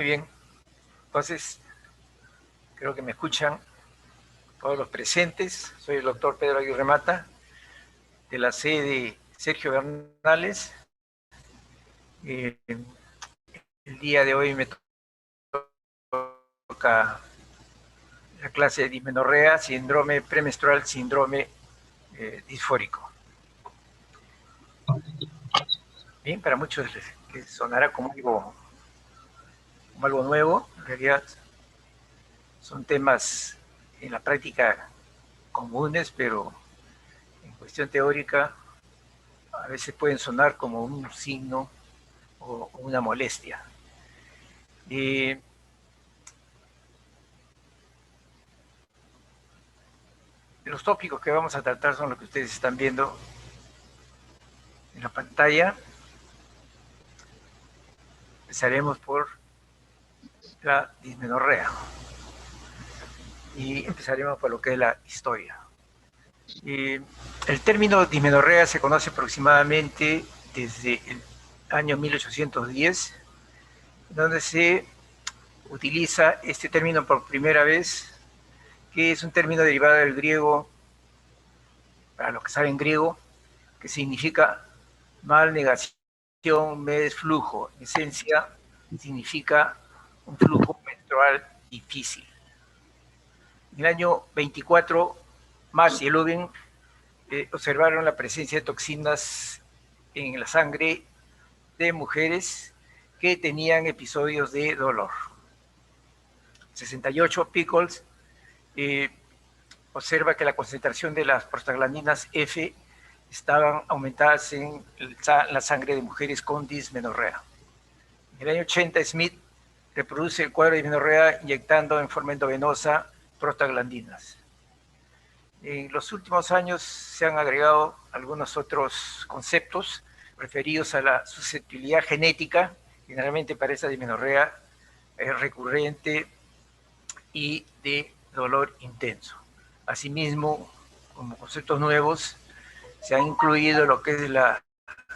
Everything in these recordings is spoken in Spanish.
Bien, entonces creo que me escuchan todos los presentes. Soy el doctor Pedro Aguirre Mata, de la sede Sergio Bernales. El día de hoy me toca la clase de dismenorrea, síndrome premenstrual, síndrome disfórico. Bien, para muchos les sonará como algo nuevo. En realidad son temas en la práctica comunes, pero en cuestión teórica a veces pueden sonar como un signo o una molestia. Los tópicos que vamos a tratar son los que ustedes están viendo en la pantalla. Empezaremos por la dismenorrea y empezaremos por lo que es la historia. El término dismenorrea se conoce aproximadamente desde el año 1810, donde se utiliza este término por primera vez, que es un término derivado del griego, para los que saben griego, que significa mal, negación, mes, flujo. En esencia, significa un flujo menstrual difícil. En el año 24, Maas y Lubin observaron la presencia de toxinas en la sangre de mujeres que tenían episodios de dolor. 68, Pickles observa que la concentración de las prostaglandinas F estaban aumentadas en la sangre de mujeres con dismenorrea. En el año 80, Smith reproduce el cuadro de dismenorrea inyectando en forma endovenosa prostaglandinas. En los últimos años se han agregado algunos otros conceptos referidos a la susceptibilidad genética, generalmente para esa dismenorrea recurrente y de dolor intenso. Asimismo, como conceptos nuevos, se ha incluido lo que es la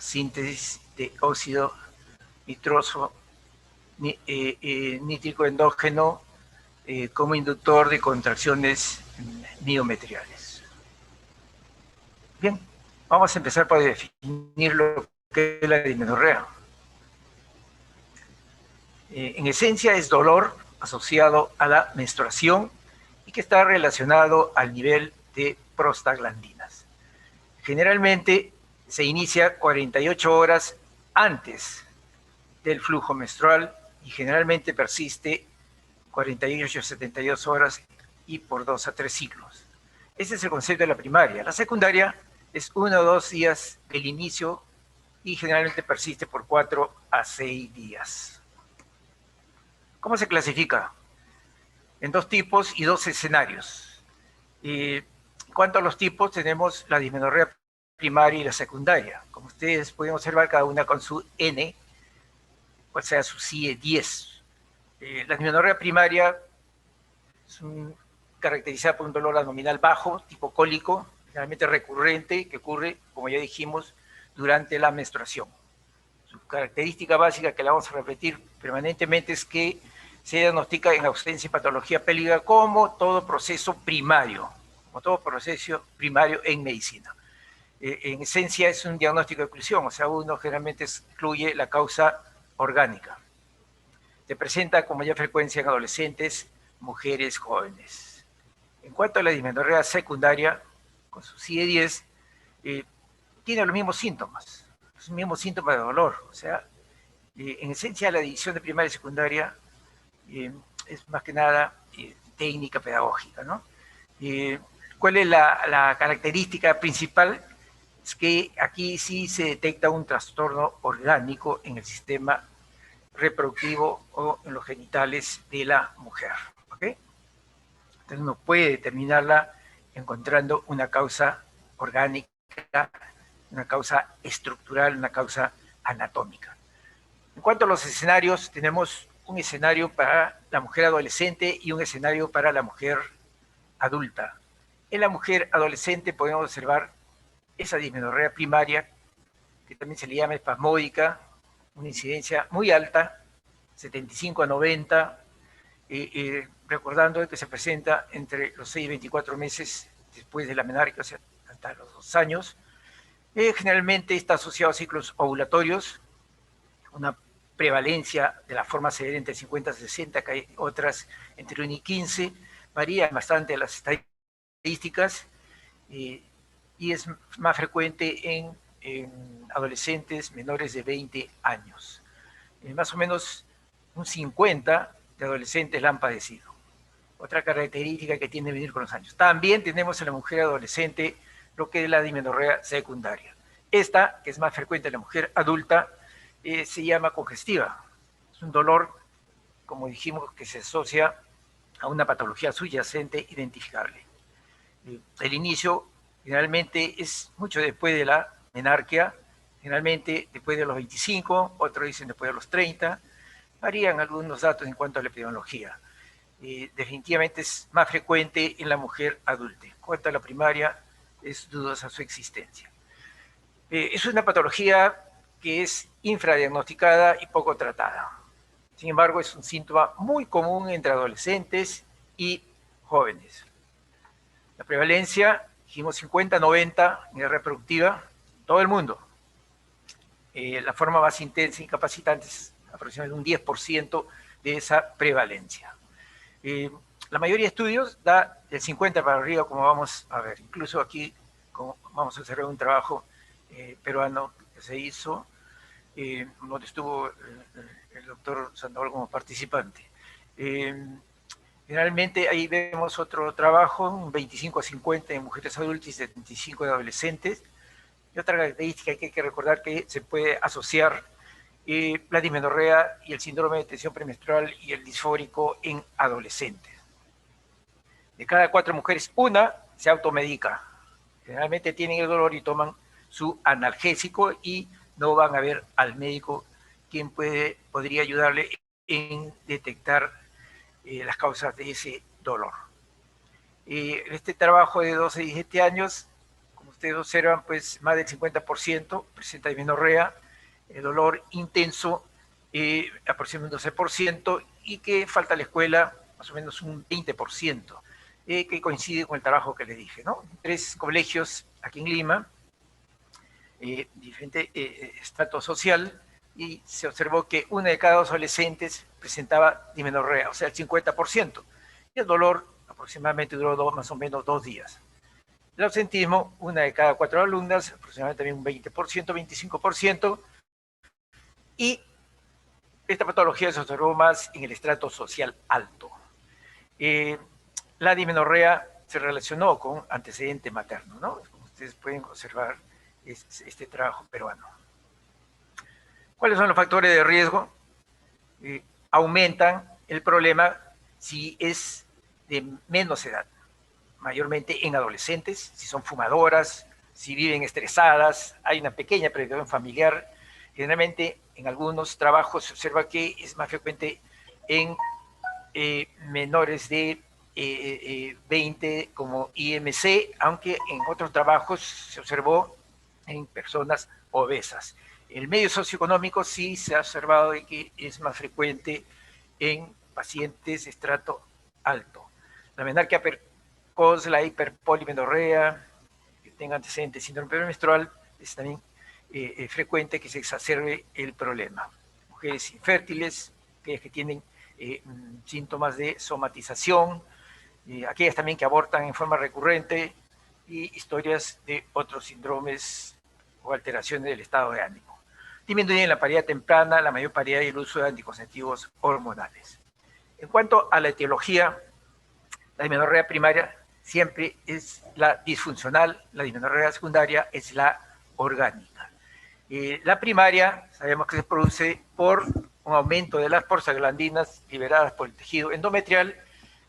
síntesis de óxido nitroso nítrico endógeno como inductor de contracciones miometriales. Bien, vamos a empezar por definir lo que es la dismenorrea. En esencia es dolor asociado a la menstruación y que está relacionado al nivel de prostaglandinas. Generalmente se inicia 48 horas antes del flujo menstrual y generalmente persiste 48 a 72 horas y por 2 a 3 ciclos. Ese es el concepto de la primaria. La secundaria es 1 o 2 días del inicio y generalmente persiste por 4 a 6 días. ¿Cómo se clasifica? En 2 tipos y 2 escenarios. En cuanto a los tipos, tenemos la dismenorrea primaria y la secundaria. Como ustedes pueden observar, cada una con su N, o sea, su CIE 10. La dismenorrea primaria es caracterizada por un dolor abdominal bajo, tipo cólico, generalmente recurrente, que ocurre, como ya dijimos, durante la menstruación. Su característica básica, que la vamos a repetir permanentemente, es que se diagnostica en ausencia de patología pélvica como todo proceso primario, en medicina. En esencia es un diagnóstico de exclusión, o sea, uno generalmente excluye la causa orgánica. Se presenta con mayor frecuencia en adolescentes, mujeres jóvenes. En cuanto a la dismenorrea secundaria, con su CIE-10, tiene los mismos síntomas de dolor. O sea, en esencia la división de primaria y secundaria es más que nada técnica pedagógica, ¿no? ¿Cuál es la característica principal? Es que aquí sí se detecta un trastorno orgánico en el sistema reproductivo o en los genitales de la mujer. ¿Okay? Entonces uno puede determinarla encontrando una causa orgánica, una causa estructural, una causa anatómica. En cuanto a los escenarios, tenemos un escenario para la mujer adolescente y un escenario para la mujer adulta. En la mujer adolescente podemos observar esa dismenorrea primaria, que también se le llama espasmódica, una incidencia muy alta, 75 a 90, recordando que se presenta entre los 6 y 24 meses después de la menarquia, o sea, hasta los 2 años. Generalmente está asociado a ciclos ovulatorios, una prevalencia de la forma severa entre 50 y 60, que hay otras entre 1 y 15, varían bastante las estadísticas, y es más frecuente en adolescentes menores de 20 años. Más o menos un 50 de adolescentes la han padecido. Otra característica que tiene que venir con los años. También tenemos en la mujer adolescente lo que es la dismenorrea secundaria. Esta, que es más frecuente en la mujer adulta, se llama congestiva. Es un dolor, como dijimos, que se asocia a una patología subyacente identificable. El inicio generalmente es mucho después de la menarquia, generalmente después de los 25, otros dicen después de los 30, varían algunos datos en cuanto a la epidemiología. Definitivamente es más frecuente en la mujer adulta. En cuanto a la primaria, es dudosa su existencia. Es una patología que es infradiagnosticada y poco tratada. Sin embargo, es un síntoma muy común entre adolescentes y jóvenes. La prevalencia, dijimos 50-90 en edad reproductiva, todo el mundo. La forma más intensa e incapacitante es aproximadamente un 10% de esa prevalencia. La mayoría de estudios da del 50 para arriba, como vamos a ver. Incluso aquí vamos a observar un trabajo peruano que se hizo, donde estuvo el doctor Sandoval como participante. Generalmente ahí vemos otro trabajo, un 25 a 50 en mujeres adultas y 75 en adolescentes. Y otra característica que hay que recordar que se puede asociar la dismenorrea y el síndrome de tensión premenstrual y el disfórico en adolescentes. De cada 4 mujeres, una se automedica. Generalmente tienen el dolor y toman su analgésico y no van a ver al médico, quien podría ayudarle en detectar las causas de ese dolor. Este trabajo de 12 y 17 años, como ustedes observan, pues más del 50% presenta dismenorrea, el dolor intenso, aproximadamente un 12%, y que falta a la escuela más o menos un 20%, que coincide con el trabajo que les dije, ¿no? 3 colegios aquí en Lima, diferente estrato social, y se observó que 1 de cada 2 adolescentes presentaba dismenorrea, o sea, el 50%, y el dolor aproximadamente duró más o menos 2 días. El ausentismo, 1 de cada 4 alumnas, aproximadamente también un 20%, 25%, y esta patología se observó más en el estrato social alto. La dismenorrea se relacionó con antecedente materno, ¿no? Como ustedes pueden observar, este trabajo peruano. ¿Cuáles son los factores de riesgo? Aumentan el problema si es de menos edad, mayormente en adolescentes, si son fumadoras, si viven estresadas, hay una pequeña predicción familiar. Generalmente en algunos trabajos se observa que es más frecuente en menores de 20 como IMC, aunque en otros trabajos se observó en personas obesas. El medio socioeconómico sí se ha observado que es más frecuente en pacientes de estrato alto. La menarquia precoz, la hiperpolimenorrea, que tenga antecedentes de síndrome premenstrual, es también frecuente que se exacerbe el problema. Mujeres infértiles, aquellas que tienen síntomas de somatización, aquellas también que abortan en forma recurrente, y historias de otros síndromes o alteraciones del estado de ánimo. Disminuyen la paridad temprana, la mayor paridad y el uso de anticonceptivos hormonales. En cuanto a la etiología, la dismenorrea primaria siempre es la disfuncional, la dismenorrea secundaria es la orgánica. La primaria sabemos que se produce por un aumento de las prostaglandinas liberadas por el tejido endometrial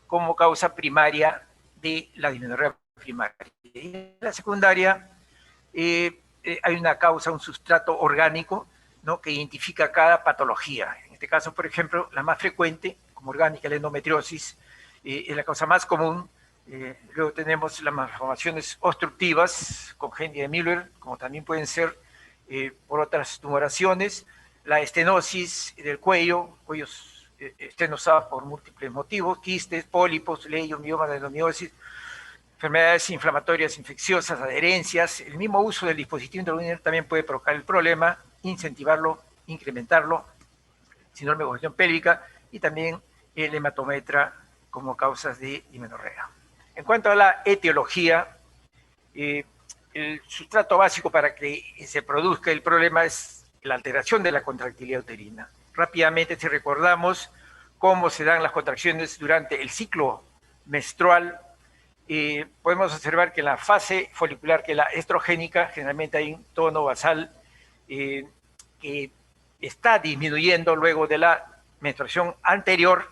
como causa primaria de la dismenorrea primaria. Y en la secundaria hay una causa, un sustrato orgánico, ¿no?, que identifica cada patología. En este caso, por ejemplo, la más frecuente, como orgánica, la endometriosis, es la causa más común. Luego tenemos las malformaciones obstructivas, congénitas de Müller, como también pueden ser por otras tumoraciones. la estenosis del cuellos estenosados por múltiples motivos, quistes, pólipos, leyo, mioma, adenomiosis, enfermedades inflamatorias infecciosas, adherencias. El mismo uso del dispositivo intrauterino también puede provocar el problema, incentivarlo, incrementarlo, síndrome de congestión pélvica y también el hematometra como causas de dismenorrea. En cuanto a la etiología, el sustrato básico para que se produzca el problema es la alteración de la contractilidad uterina. Rápidamente, si recordamos cómo se dan las contracciones durante el ciclo menstrual, podemos observar que en la fase folicular, que es la estrogénica, generalmente hay un tono basal que está disminuyendo luego de la menstruación anterior,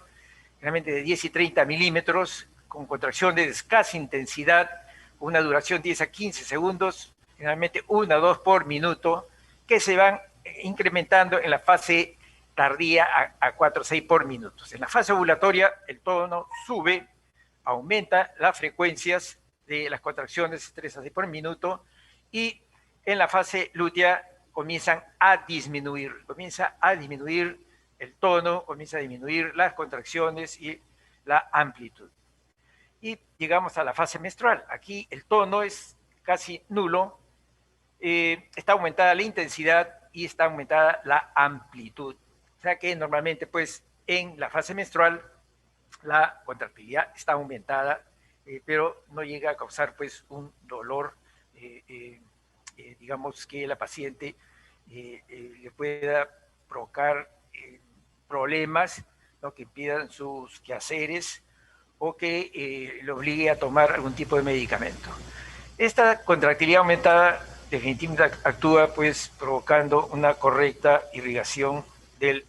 generalmente de 10 y 30 milímetros, con contracciones de escasa intensidad, una duración 10 a 15 segundos, generalmente 1 o 2 por minuto, que se van incrementando en la fase tardía a 4 o 6 por minuto. En la fase ovulatoria el tono sube, aumenta las frecuencias de las contracciones 3 a 6 por minuto, y en la fase lútea comienza a disminuir el tono, comienza a disminuir las contracciones y la amplitud. Y llegamos a la fase menstrual. Aquí el tono es casi nulo, está aumentada la intensidad y está aumentada la amplitud. O sea que normalmente, pues, en la fase menstrual la contractilidad está aumentada, pero no llega a causar, pues, un dolor, digamos, que la paciente le pueda provocar problemas, ¿no?, que impidan sus quehaceres o que le obligue a tomar algún tipo de medicamento. Esta contractilidad aumentada definitivamente actúa, pues, provocando una correcta irrigación del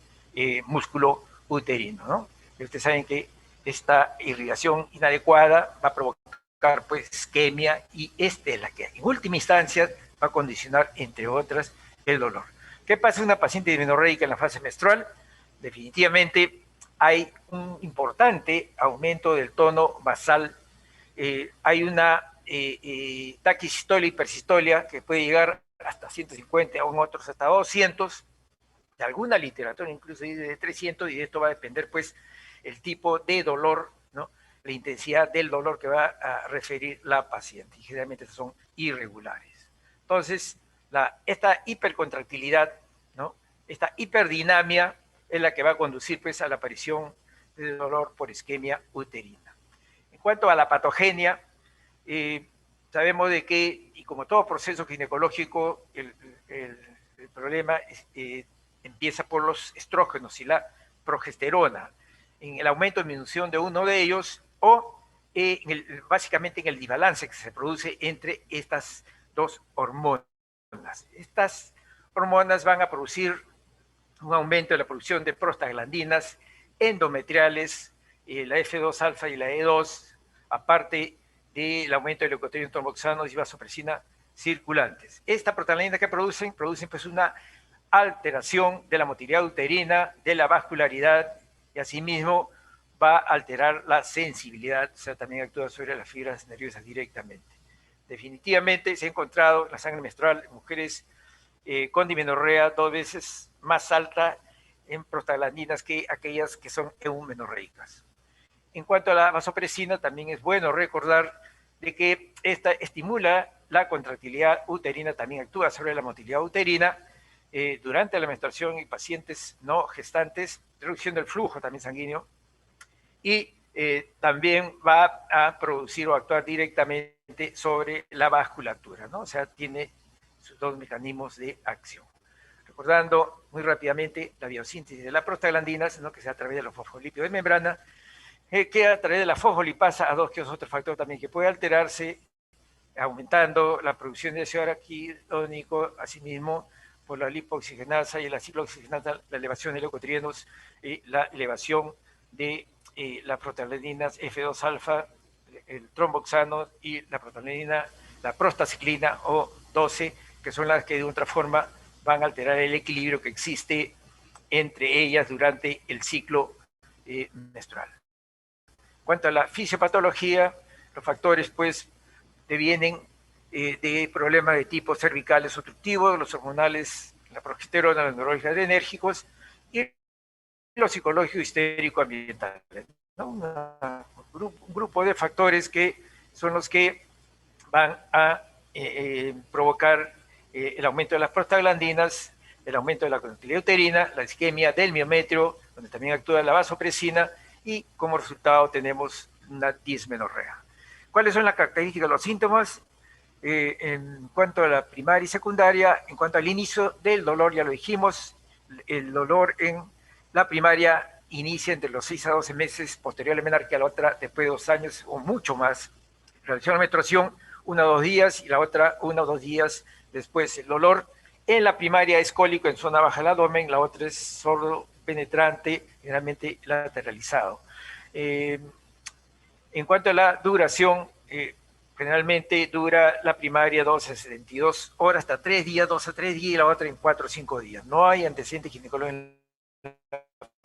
músculo uterino, ¿no? Ustedes saben que esta irrigación inadecuada va a provocar, pues, isquemia, y esta es la que en última instancia va a condicionar, entre otras, el dolor. ¿Qué pasa en una paciente dismenorreica en la fase menstrual? Definitivamente hay un importante aumento del tono basal, hay una taquisistolia y hipersistolia que puede llegar hasta 150, aún otros hasta 200, de alguna literatura incluso de 300, y de esto va a depender, pues, el tipo de dolor, ¿no?, la intensidad del dolor que va a referir la paciente, y generalmente son irregulares. Entonces, esta hipercontractilidad, ¿no?, esta hiperdinamia es la que va a conducir, pues, a la aparición de dolor por isquemia uterina. En cuanto a la patogenia, sabemos de que, y como todo proceso ginecológico, el problema empieza por los estrógenos y la progesterona, en el aumento o disminución de uno de ellos, o básicamente en el desbalance que se produce entre estas dos hormonas. Estas hormonas van a producir un aumento de la producción de prostaglandinas endometriales, la F2-alfa y la E2, aparte del aumento de leucotrienos, tromboxanos y vasopresina circulantes. Esta prostaglandina que producen pues una alteración de la motilidad uterina, de la vascularidad, y asimismo va a alterar la sensibilidad, o sea, también actúa sobre las fibras nerviosas directamente. Definitivamente se ha encontrado la sangre menstrual en mujeres con dismenorrea 2 veces más alta en prostaglandinas que aquellas que son eumenorreicas. En cuanto a la vasopresina, también es bueno recordar de que esta estimula la contractilidad uterina, también actúa sobre la motilidad uterina durante la menstruación y pacientes no gestantes, reducción del flujo también sanguíneo, y también va a producir o actuar directamente sobre la vasculatura, ¿no? O sea, tiene sus dos mecanismos de acción. Recordando muy rápidamente la biosíntesis de la prostaglandinas, ¿no?, que se da a través de los fosfolípidos de membrana, que a través de la fosfolipasa A2, que es otro factor también que puede alterarse, aumentando la producción de ácido araquidónico, asimismo por la lipooxigenasa y la ciclooxigenasa, la elevación de leucotrienos y la elevación de las prostaglandinas F2-alfa, el tromboxano y la prostaglandina, la prostaciclina o 12, que son las que de otra forma van a alterar el equilibrio que existe entre ellas durante el ciclo menstrual. En cuanto a la fisiopatología, los factores, pues, devienen de problemas de tipo cervicales obstructivos, los hormonales, la progesterona, los neurológicos adrenérgicos y lo psicológico, histérico, ambiental, ¿no? Un grupo de factores que son los que van a provocar el aumento de las prostaglandinas, el aumento de la contractilidad uterina, la isquemia del miometrio, donde también actúa la vasopresina, y como resultado tenemos una dismenorrea. ¿Cuáles son las características de los síntomas? En cuanto a la primaria y secundaria, en cuanto al inicio del dolor, ya lo dijimos, el dolor en la primaria inicia entre los 6 a 12 meses, posterior a la menarquía, la otra después de 2 años o mucho más. Realización de la menstruación, 1 o 2 días, y la otra 1 o 2 días después. El dolor en la primaria es cólico en zona baja del abdomen, la otra es sordo penetrante, generalmente lateralizado. En cuanto a la duración, generalmente dura la primaria 12 a 72 horas, hasta 3 días, 2 a 3 días, y la otra en 4 o 5 días. No hay antecedentes ginecológicos en la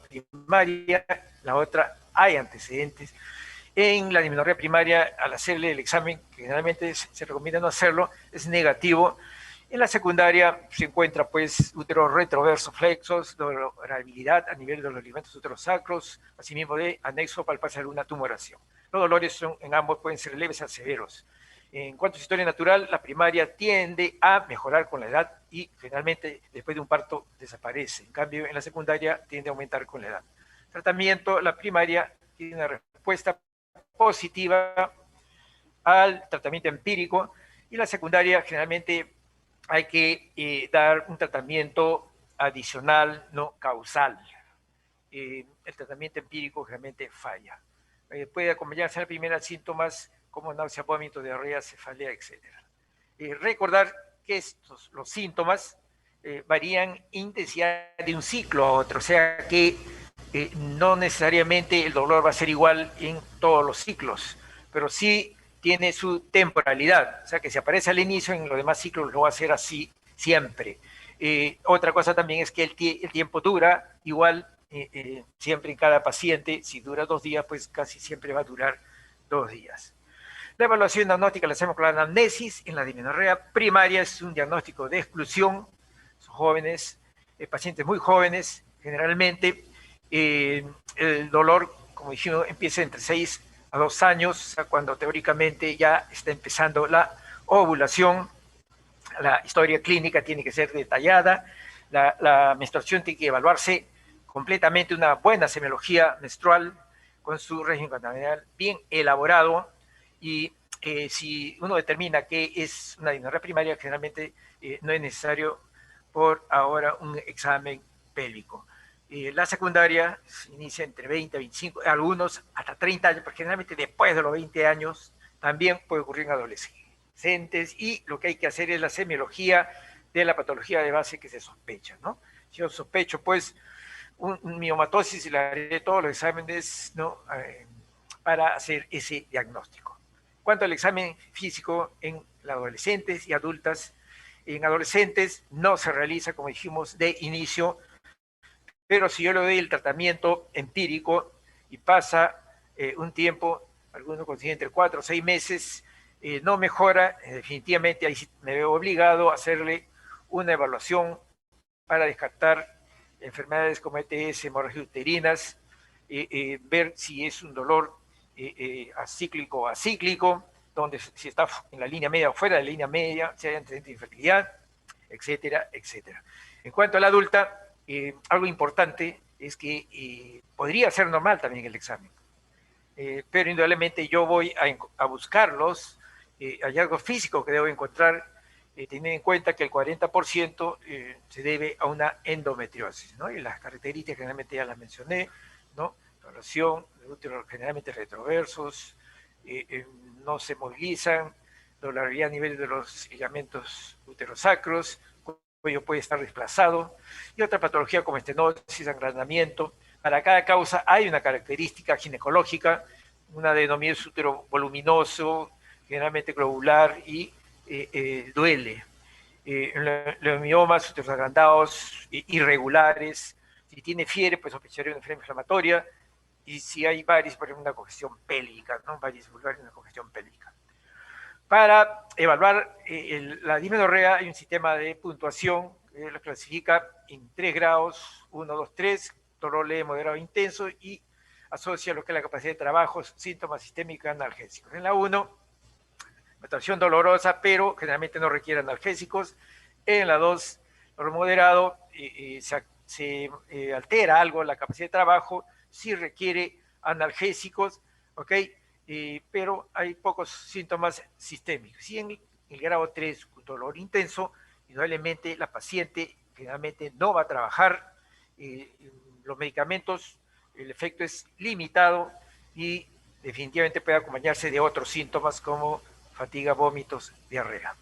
primaria, la otra hay antecedentes. En la dismenorrea primaria, al hacerle el examen, que generalmente se recomienda no hacerlo, es negativo. En la secundaria se encuentra pues útero retroverso flexos, dolorabilidad a nivel de los ligamentos uterosacros, asimismo de anexo palparse alguna tumoración. Los dolores en ambos pueden ser leves a severos. En cuanto a su historia natural, la primaria tiende a mejorar con la edad y generalmente después de un parto desaparece. En cambio, en la secundaria tiende a aumentar con la edad. Tratamiento, la primaria tiene una respuesta positiva al tratamiento empírico, y la secundaria generalmente hay que dar un tratamiento adicional, no causal. El tratamiento empírico generalmente falla. Puede acompañarse a la primera síntomas como náusea, vómito, diarrea, cefalea, etc. Recordar que los síntomas varían intensidad de un ciclo a otro, o sea que no necesariamente el dolor va a ser igual en todos los ciclos, pero sí tiene su temporalidad, o sea que si aparece al inicio, en los demás ciclos lo va a hacer así siempre. Otra cosa también es que el tiempo dura igual siempre en cada paciente. Si dura 2 días, pues casi siempre va a durar 2 días. La evaluación diagnóstica la hacemos con la anamnesis. En la dismenorrea primaria es un diagnóstico de exclusión. Son jóvenes, pacientes muy jóvenes, generalmente. El dolor, como dijimos, empieza entre 6 a 2 años, o sea, cuando teóricamente ya está empezando la ovulación. La historia clínica tiene que ser detallada. La menstruación tiene que evaluarse completamente, una buena semiología menstrual con su régimen contaminal bien elaborado, y si uno determina que es una dismenorrea primaria, generalmente no es necesario por ahora un examen pélvico. La secundaria se inicia entre 20 a 25, algunos hasta 30 años, pero generalmente después de los 20 años también puede ocurrir en adolescentes, y lo que hay que hacer es la semiología de la patología de base que se sospecha, ¿no? Si yo sospecho, pues, un miomatosis, y le haré todos los exámenes, ¿no? Para hacer ese diagnóstico. En cuanto al examen físico en adolescentes y adultas, en adolescentes no se realiza, como dijimos, de inicio, pero si yo le doy el tratamiento empírico y pasa un tiempo, algunos consiguen entre 4 o 6 meses, no mejora, definitivamente ahí me veo obligado a hacerle una evaluación para descartar enfermedades como ETS, hemorragias uterinas, ver si es un dolor acíclico o acíclico, donde si está en la línea media o fuera de la línea media, si hay antecedentes de infertilidad, etcétera, etcétera. En cuanto a la adulta, algo importante es que podría ser normal también el examen, pero indudablemente yo voy a buscar los hallazgos físicos que debo encontrar, teniendo en cuenta que el 40% se debe a una endometriosis, ¿no? Y las características generalmente ya las mencioné, ¿no? Torsión, útero generalmente retroversos, no se movilizan, doloribilidad a nivel de los ligamentos uterosacros, cuello puede estar desplazado, y otra patología como estenosis, agrandamiento. Para cada causa hay una característica ginecológica, una adenomiosis útero voluminoso, generalmente globular, y duele. Los miomas úteros agrandados, irregulares. Si tiene fiebre, pues sospecharía una enfermedad inflamatoria. Y si hay varices, por ejemplo, una congestión pélvica, ¿no? Varices vulvares, una congestión pélvica. Para evaluar la dismenorrea hay un sistema de puntuación lo clasifica en 3 grados, 1, 2, 3, dolor leve, moderado, intenso, y asocia lo que es la capacidad de trabajo, síntomas sistémicos analgésicos. En la 1, menstruación dolorosa, pero generalmente no requiere analgésicos. En la 2, dolor moderado, se altera algo la capacidad de trabajo, sí requiere analgésicos, ¿ok? Pero hay pocos síntomas sistémicos. Y en el grado 3, dolor intenso, indudablemente la paciente generalmente no va a trabajar, los medicamentos, el efecto es limitado y definitivamente puede acompañarse de otros síntomas como fatiga, vómitos, diarrea.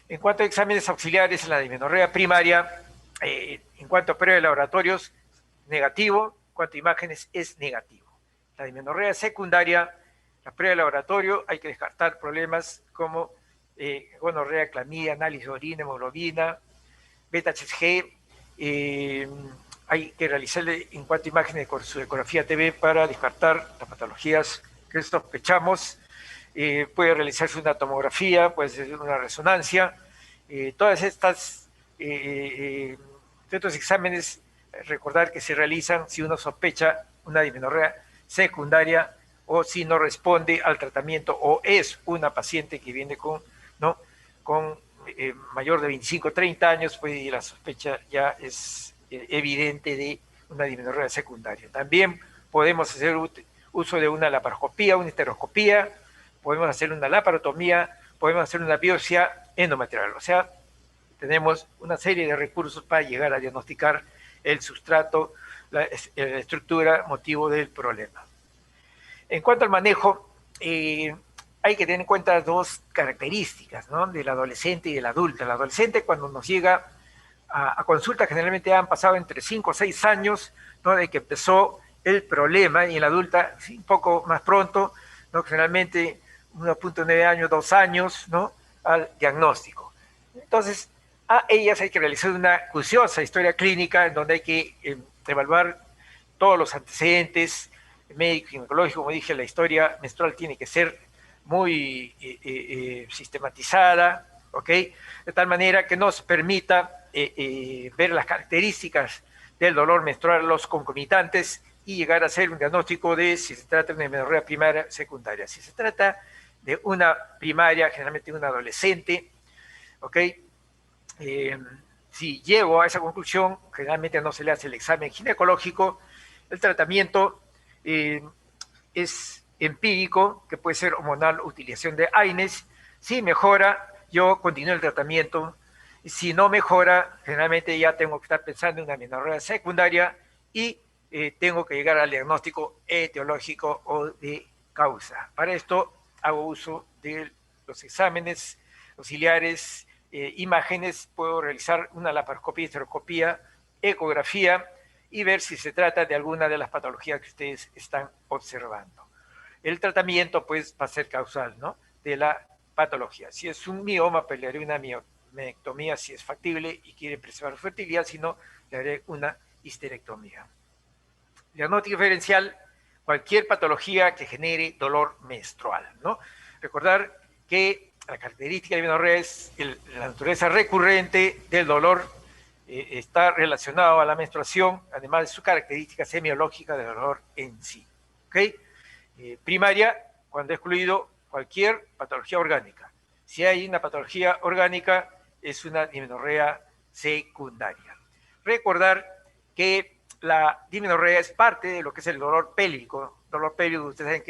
En cuanto a exámenes auxiliares, la dismenorrea primaria, en cuanto a prueba de laboratorios, negativo, en cuanto a imágenes, es negativo. La dismenorrea secundaria, la prueba de laboratorio, hay que descartar problemas como gonorrea, clamidia, análisis de orina, hemoglobina, beta-HCG, hay que realizarle en cuanto a imágenes con su ecografía TV para descartar las patologías que sospechamos. Puede realizarse una tomografía, puede ser una resonancia. Todas estas, estos exámenes, recordar que se realizan si uno sospecha una dismenorrea secundaria o si no responde al tratamiento o es una paciente que viene con, ¿no? con mayor de 25 30 años, pues la sospecha ya es evidente de una dismenorrea secundaria. También podemos hacer uso de una laparoscopía, una histeroscopía, podemos hacer una laparotomía, podemos hacer una biopsia endometrial. O sea, tenemos una serie de recursos para llegar a diagnosticar el sustrato, la estructura, motivo del problema. En cuanto al manejo, hay que tener en cuenta dos características, ¿no? Del adolescente y del adulto. El adolescente, cuando nos llega a consulta, generalmente han pasado entre 5 o 6 años, ¿no? De que empezó el problema, y en la adulta un poco más pronto, ¿no? Generalmente 1.9 años, 2 años, ¿no? Al diagnóstico. Entonces, a ellas hay que realizar una acuciosa historia clínica en donde hay que evaluar todos los antecedentes médicos y ginecológicos. Como dije, la historia menstrual tiene que ser muy sistematizada, ¿ok? De tal manera que nos permita ver las características del dolor menstrual, los concomitantes, y llegar a hacer un diagnóstico de si se trata de una dismenorrea primaria o secundaria. Si se trata de una primaria, generalmente un adolescente, ¿ok? Si llego a esa conclusión, generalmente no se le hace el examen ginecológico. El tratamiento es empírico, que puede ser hormonal, utilización de AINES. Si mejora, yo continúo el tratamiento. Si no mejora, generalmente ya tengo que estar pensando en una dismenorrea secundaria y tengo que llegar al diagnóstico etiológico o de causa. Para esto hago uso de los exámenes auxiliares, imágenes, puedo realizar una laparoscopía, histeroscopía, ecografía y ver si se trata de alguna de las patologías que ustedes están observando. El tratamiento pues va a ser causal, ¿no? De la patología. Si es un mioma, pues le haré una miomectomía si es factible y quiere preservar su fertilidad, si no, le haré una histerectomía. Diagnóstico diferencial, cualquier patología que genere dolor menstrual, ¿no? Recordar que la característica de la dismenorrea es la naturaleza recurrente del dolor, está relacionado a la menstruación, además de su característica semiológica del dolor en sí, ¿ok? Primaria, cuando he excluido cualquier patología orgánica. Si hay una patología orgánica, es una dismenorrea secundaria. Recordar que la dismenorrea es parte de lo que es el dolor pélvico. Dolor pélvico, ustedes saben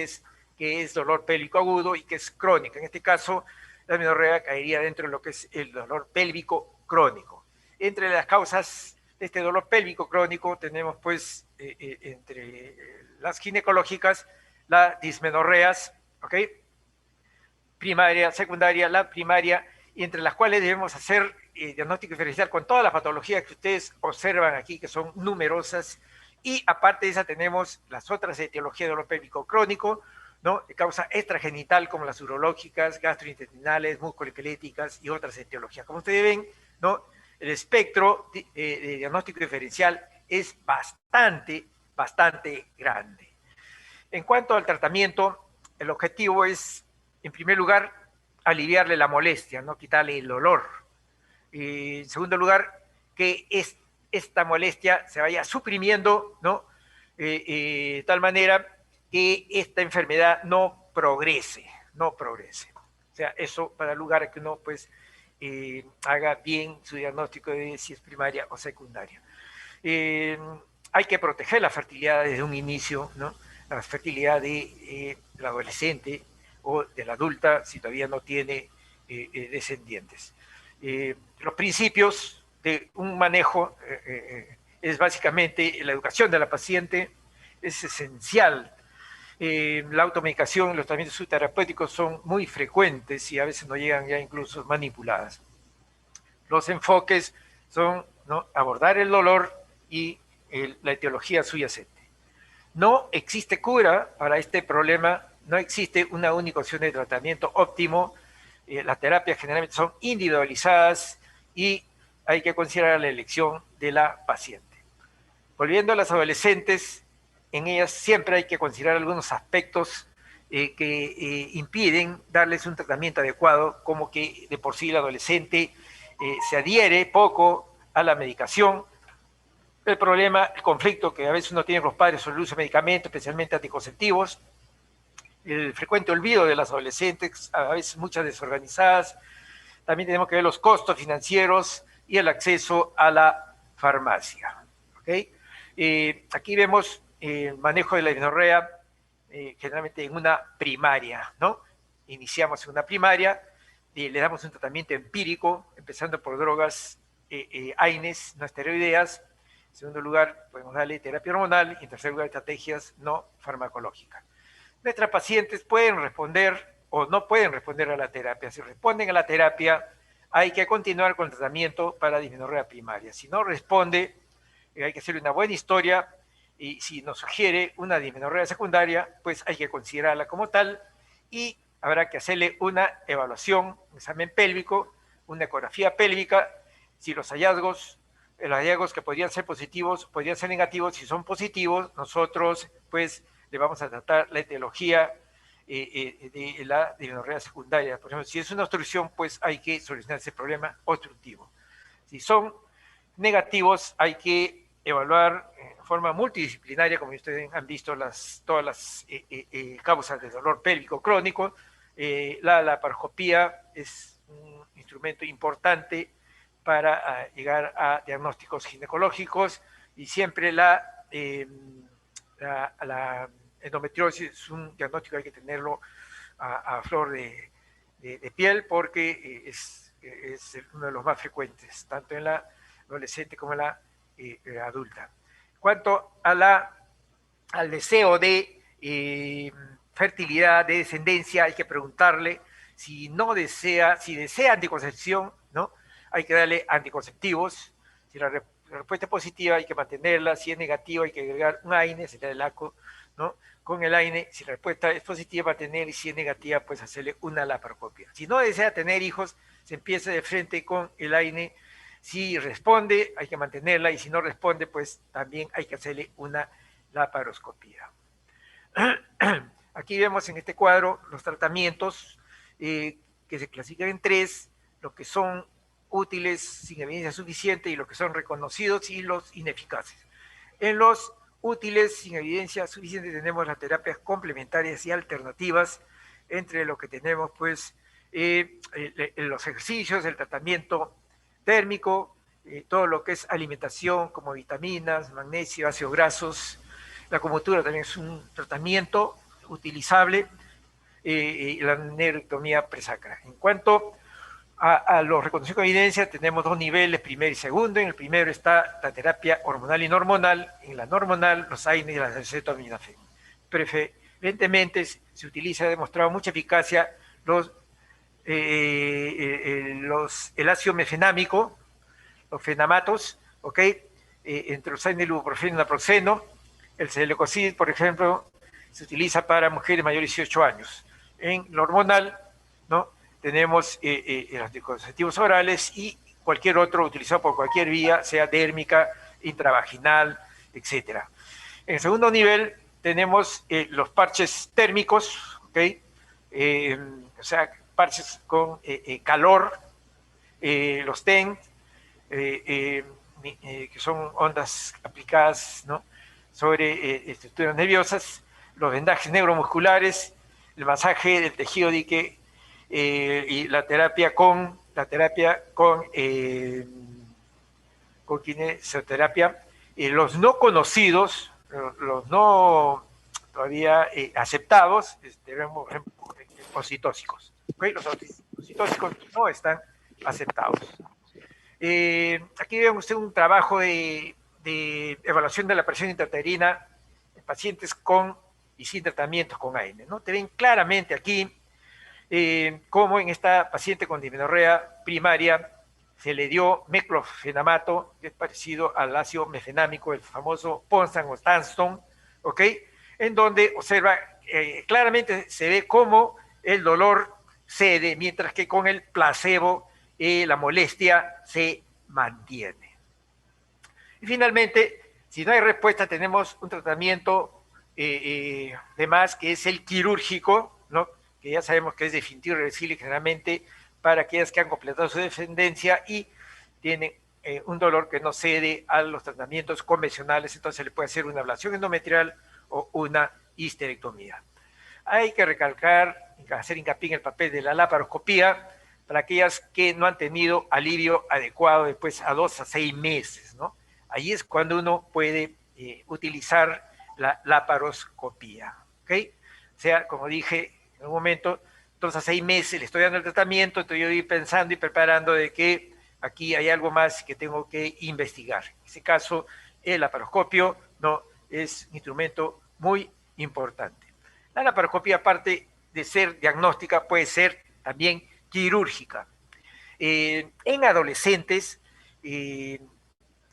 que es dolor pélvico agudo y que es crónica. En este caso, la dismenorrea caería dentro de lo que es el dolor pélvico crónico. Entre las causas de este dolor pélvico crónico tenemos, pues, entre las ginecológicas, las dismenorreas, ¿ok? Primaria, secundaria, la primaria, y entre las cuales debemos hacer diagnóstico diferencial con todas las patologías que ustedes observan aquí, que son numerosas, y aparte de esa tenemos las otras etiologías de dolor pélvico crónico, ¿no? De causa extragenital, como las urológicas, gastrointestinales, musculoesqueléticas y otras etiologías. Como ustedes ven, ¿no? El espectro de diagnóstico diferencial es bastante grande. En cuanto al tratamiento, el objetivo es, en primer lugar, aliviarle la molestia, no quitarle el dolor. En segundo lugar, que esta molestia se vaya suprimiendo, ¿no? De tal manera que esta enfermedad no progrese, no progrese. O sea, eso para dar lugar a que uno pues haga bien su diagnóstico de si es primaria o secundaria. Hay que proteger la fertilidad desde un inicio, ¿no? La fertilidad del adolescente o de la adulta si todavía no tiene descendientes. Los principios de un manejo es básicamente la educación de la paciente, es esencial. La automedicación, los tratamientos subterapéuticos son muy frecuentes y a veces no llegan ya incluso manipuladas. Los enfoques son, ¿no?, abordar el dolor y la etiología subyacente. No existe cura para este problema, no existe una única opción de tratamiento óptimo. Las terapias generalmente son individualizadas y hay que considerar la elección de la paciente. Volviendo a las adolescentes, en ellas siempre hay que considerar algunos aspectos que impiden darles un tratamiento adecuado, como que de por sí el adolescente se adhiere poco a la medicación. El problema, el conflicto que a veces uno tiene con los padres sobre el uso de medicamentos, especialmente anticonceptivos, el frecuente olvido de las adolescentes, a veces muchas desorganizadas. También tenemos que ver los costos financieros y el acceso a la farmacia. ¿Okay? Aquí vemos el manejo de la dismenorrea generalmente en una primaria, ¿no? Iniciamos en una primaria, le damos un tratamiento empírico, empezando por drogas AINES, no esteroideas. En segundo lugar, podemos darle terapia hormonal y en tercer lugar, estrategias no farmacológicas. Nuestras pacientes pueden responder o no pueden responder a la terapia. Si responden a la terapia, hay que continuar con el tratamiento para dismenorrea primaria. Si no responde, hay que hacer una buena historia y si nos sugiere una dismenorrea secundaria, pues hay que considerarla como tal y habrá que hacerle una evaluación, un examen pélvico, una ecografía pélvica. Si los hallazgos que podrían ser positivos, podrían ser negativos, si son positivos, nosotros pues le vamos a tratar la etiología de la dismenorrea secundaria. Por ejemplo, si es una obstrucción, pues hay que solucionar ese problema obstructivo. Si son negativos, hay que evaluar de forma multidisciplinaria, como ustedes han visto, todas las causas de dolor pélvico crónico. La laparoscopía es un instrumento importante para llegar a diagnósticos ginecológicos y siempre la endometriosis es un diagnóstico que hay que tenerlo a flor de piel porque es uno de los más frecuentes, tanto en la adolescente como en la adulta. En cuanto a al deseo de fertilidad, de descendencia, hay que preguntarle si desea anticoncepción, ¿no? Hay que darle anticonceptivos. Si la respuesta es positiva, hay que mantenerla. Si es negativa, hay que agregar un AINE, sería el ACO, ¿no? Con el AINE, si la respuesta es positiva, mantener, y si es negativa, pues hacerle una laparoscopia. Si no desea tener hijos, se empieza de frente con el AINE. Si responde, hay que mantenerla, y si no responde, pues también hay que hacerle una laparoscopia. Aquí vemos en este cuadro los tratamientos que se clasifican en tres: los que son útiles sin evidencia suficiente y los que son reconocidos y los ineficaces. En los útiles sin evidencia suficiente tenemos las terapias complementarias y alternativas, entre lo que tenemos pues los ejercicios, el tratamiento térmico, todo lo que es alimentación como vitaminas, magnesio, ácidos grasos. La acupuntura también es un tratamiento utilizable, la neuroectomía presacra. En cuanto a los reconocidos con evidencia, tenemos dos niveles, primero y segundo. En el primero está la terapia hormonal y no hormonal. En la no hormonal, los AINES y las acetaminofén. Preferentemente se utiliza, ha demostrado mucha eficacia el ácido mefenámico, los fenamatos, ¿ok? Entre los AINES, el ibuprofeno y el naproxeno. El celecoxib, por ejemplo, se utiliza para mujeres mayores de 18 años. En lo hormonal, ¿no?, tenemos los anticonceptivos orales y cualquier otro utilizado por cualquier vía, sea dérmica, intravaginal, etc. En el segundo nivel tenemos los parches térmicos, ¿okay? O sea, parches con calor, los TEN, que son ondas aplicadas, ¿no?, sobre estructuras nerviosas, los vendajes neuromusculares, el masaje del tejido dique y la terapia con kinesioterapia. Los no conocidos, los no todavía aceptados, tenemos, por ejemplo, oxitóxicos. ¿Okay? Los oxitóxicos no están aceptados. Aquí ve usted un trabajo de evaluación de la presión intrauterina en pacientes con y sin tratamientos con AINE, ¿no? Te ven claramente aquí cómo en esta paciente con dismenorrea primaria se le dio meclofenamato, que es parecido al ácido mefenámico, el famoso Ponstan o Tanston, ¿ok? En donde observa, claramente se ve cómo el dolor cede, mientras que con el placebo la molestia se mantiene. Y finalmente, si no hay respuesta, tenemos un tratamiento de más, que es el quirúrgico, ¿no?, que ya sabemos que es definitivo y reversible generalmente para aquellas que han completado su dependencia y tienen un dolor que no cede a los tratamientos convencionales, entonces se le puede hacer una ablación endometrial o una histerectomía. Hay que recalcar, hacer hincapié en el papel de la laparoscopía para aquellas que no han tenido alivio adecuado después a 2 a 6 meses, ¿no? Ahí es cuando uno puede utilizar la laparoscopía, ¿ok? O sea, como dije en un momento, 2 a 6 meses le estoy dando el tratamiento, entonces yo voy pensando y preparando de que aquí hay algo más que tengo que investigar. En ese caso, el laparoscopio no es un instrumento muy importante. La laparoscopia, aparte de ser diagnóstica, puede ser también quirúrgica. En adolescentes,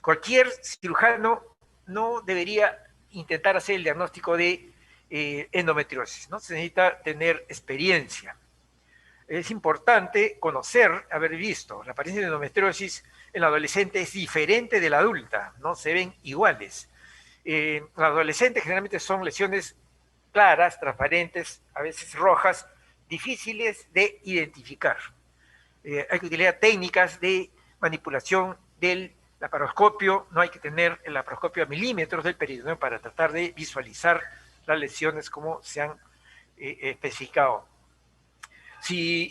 cualquier cirujano no debería intentar hacer el diagnóstico de endometriosis, ¿no? Se necesita tener experiencia. Es importante conocer, haber visto, la apariencia de endometriosis en la adolescente es diferente de la adulta, no se ven iguales. Los adolescentes generalmente son lesiones claras, transparentes, a veces rojas, difíciles de identificar. Hay que utilizar técnicas de manipulación del laparoscopio, no hay que tener el laparoscopio a milímetros del peritoneo para tratar de visualizar las lesiones como se han especificado. Si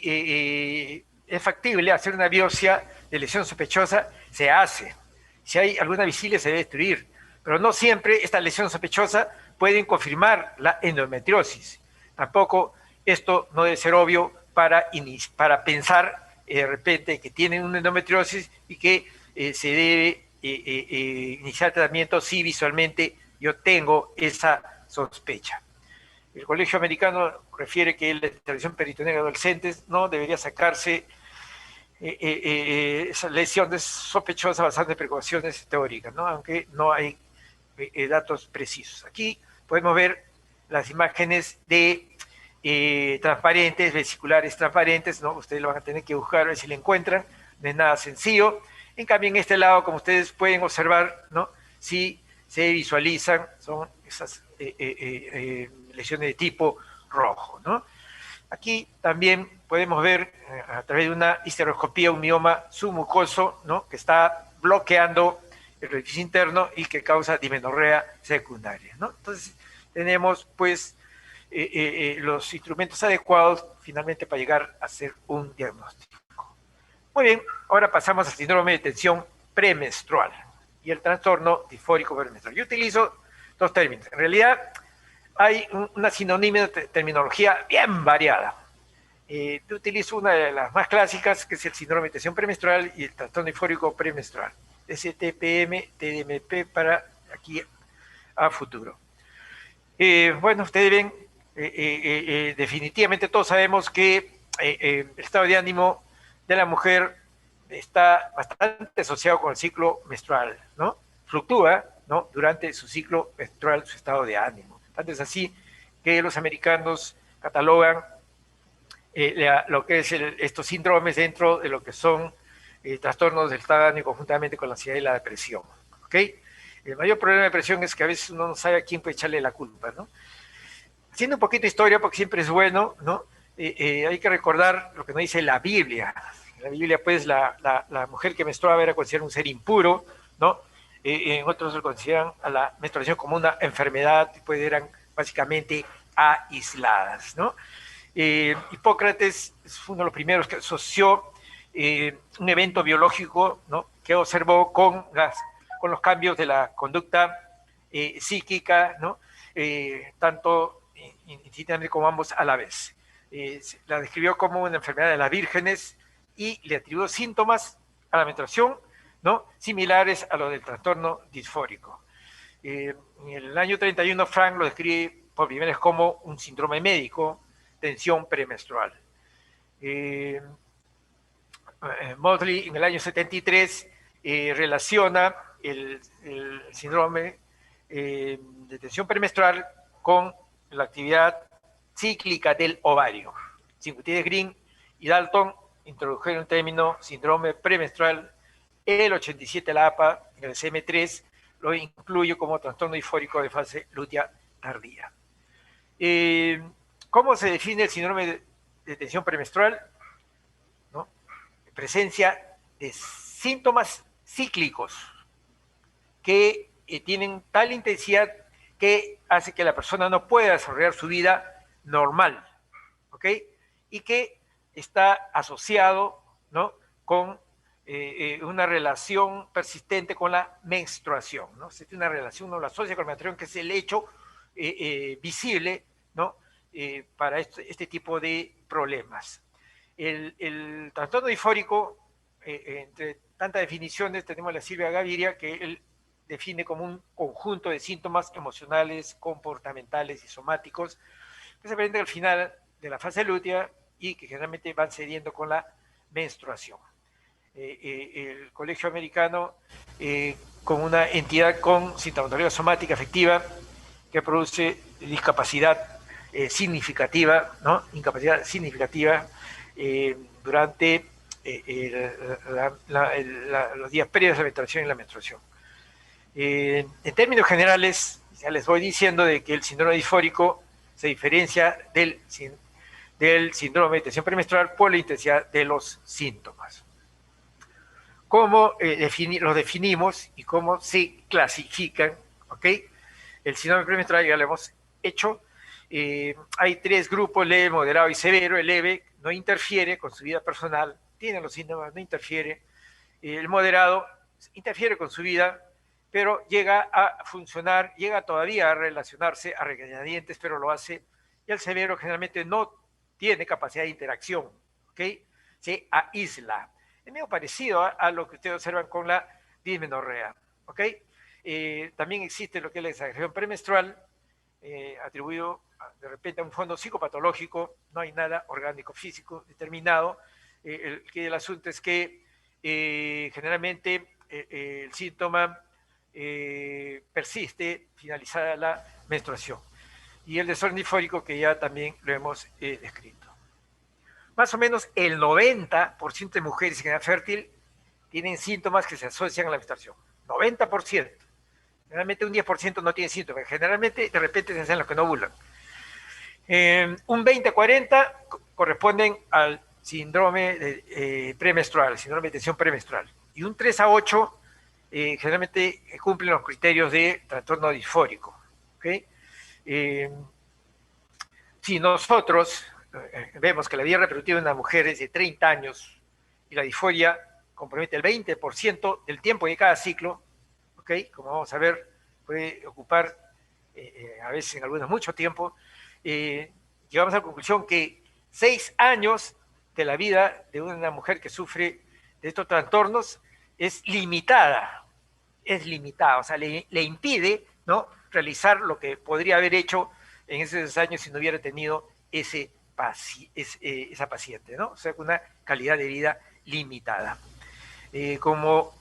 es factible hacer una biopsia de lesión sospechosa, se hace. Si hay alguna visible, se debe destruir. Pero no siempre esta lesión sospechosa pueden confirmar la endometriosis. Tampoco esto no debe ser obvio para pensar de repente que tienen una endometriosis y que se debe iniciar tratamiento si visualmente yo tengo esa sospecha. El Colegio Americano refiere que la intervención peritoneal de adolescentes no debería sacarse esas lesiones sospechosas basadas en precauciones teóricas, ¿no?, aunque no hay datos precisos. Aquí podemos ver las imágenes de transparentes, vesiculares transparentes, ¿no? Ustedes lo van a tener que buscar, a ver si lo encuentran, no es nada sencillo. En cambio, en este lado, como ustedes pueden observar, ¿no?, si se visualizan, son esas lesiones de tipo rojo, ¿no? Aquí también podemos ver a través de una histeroscopía un mioma submucoso, ¿no?, que está bloqueando el orificio interno y que causa dismenorrea secundaria, ¿no? Entonces, tenemos pues los instrumentos adecuados finalmente para llegar a hacer un diagnóstico. Muy bien, ahora pasamos al síndrome de tensión premenstrual y el trastorno disfórico premenstrual. Yo utilizo dos términos. En realidad hay una sinonimia de terminología bien variada. Yo utilizo una de las más clásicas, que es el síndrome de tensión premenstrual y el trastorno disfórico premenstrual. STPM, TDMP para aquí a futuro. Bueno, ustedes ven, definitivamente todos sabemos que el estado de ánimo de la mujer está bastante asociado con el ciclo menstrual, ¿no? Fluctúa, ¿no?, durante su ciclo menstrual su estado de ánimo. Tanto es así que los americanos catalogan lo que es estos síndromes dentro de lo que son trastornos del estado de ánimo conjuntamente con la ansiedad y la depresión, ¿ok? El mayor problema de depresión es que a veces uno no sabe a quién puede echarle la culpa, ¿no? Haciendo un poquito de historia, porque siempre es bueno, ¿no? Hay que recordar lo que nos dice la Biblia. la Biblia, pues, la mujer que menstruaba era considerada un ser impuro, ¿no? En otros lo consideran a la menstruación como una enfermedad, pues eran básicamente aisladas, ¿no? Hipócrates fue uno de los primeros que asoció un evento biológico, ¿no?, que observó con los cambios de la conducta psíquica, ¿no?, tanto indistintamente como ambos a la vez. La describió como una enfermedad de las vírgenes y le atribuyó síntomas a la menstruación, ¿no?, similares a los del trastorno disfórico. En el año 31, Frank lo describe por primera vez como un síndrome médico, tensión premenstrual. Motley en el año 73 relaciona el síndrome de tensión premenstrual con la actividad cíclica del ovario. Gutiérrez Green y Dalton introdujeron el término síndrome premenstrual. El 87 la APA en el CM3 lo incluye como trastorno disfórico de fase lútea tardía. ¿Cómo se define el síndrome de tensión premenstrual? ¿No? Presencia de síntomas cíclicos que tienen tal intensidad que hace que la persona no pueda desarrollar su vida normal, ¿ok? Y que está asociado, ¿no?, con una relación persistente con la menstruación, ¿no? Se tiene una relación, uno la asocia con la menstruación, que es el hecho visible, ¿no?, para este tipo de problemas. El trastorno disfórico, entre tantas definiciones, tenemos a la Silvia Gaviria, que él define como un conjunto de síntomas emocionales, comportamentales y somáticos que se presentan al final de la fase lútea y que generalmente van cediendo con la menstruación. El Colegio Americano, como una entidad con sintomatología somática efectiva que produce discapacidad significativa, ¿no?, incapacidad significativa durante los días previos a la menstruación y la menstruación. En términos generales, ya les voy diciendo de que el síndrome disfórico se diferencia del síndrome de tensión premenstrual por la intensidad de los síntomas. ¿Cómo los definimos y cómo se clasifican? ¿Ok? El síndrome premenstrual ya lo hemos hecho. Hay tres grupos: leve, moderado y severo. El leve no interfiere con su vida personal, tiene los síntomas, no interfiere. El moderado interfiere con su vida, pero llega a funcionar, llega todavía a relacionarse, a regañadientes, pero lo hace. Y el severo generalmente no tiene capacidad de interacción, ¿ok? Se aísla. Es medio parecido a lo que ustedes observan con la dismenorrea, ¿ok? También existe lo que es la exageración premenstrual, atribuido de repente a un fondo psicopatológico. No hay nada orgánico físico determinado. El asunto es que generalmente el síntoma persiste finalizada la menstruación. Y el desorden disfórico, que ya también lo hemos descrito. Más o menos el 90% de mujeres en edad fértil tienen síntomas que se asocian a la menstruación. 90%. Generalmente un 10% no tiene síntomas. Generalmente, de repente, se hacen los que no ovulan. Un 20-40 corresponden al síndrome premenstrual, síndrome de tensión premenstrual. Y un 3-8 generalmente cumplen los criterios de trastorno disfórico. ¿Okay? Si nosotros vemos que la vida reproductiva de una mujer es de 30 años y la disforia compromete el 20% del tiempo de cada ciclo, ¿okay?, como vamos a ver, puede ocupar a veces en algunos mucho tiempo, llegamos a la conclusión que 6 años de la vida de una mujer que sufre de estos trastornos es limitada, o sea, le impide, ¿no?, realizar lo que podría haber hecho en esos años si no hubiera tenido esa paciente, ¿no? O sea, con una calidad de vida limitada. Como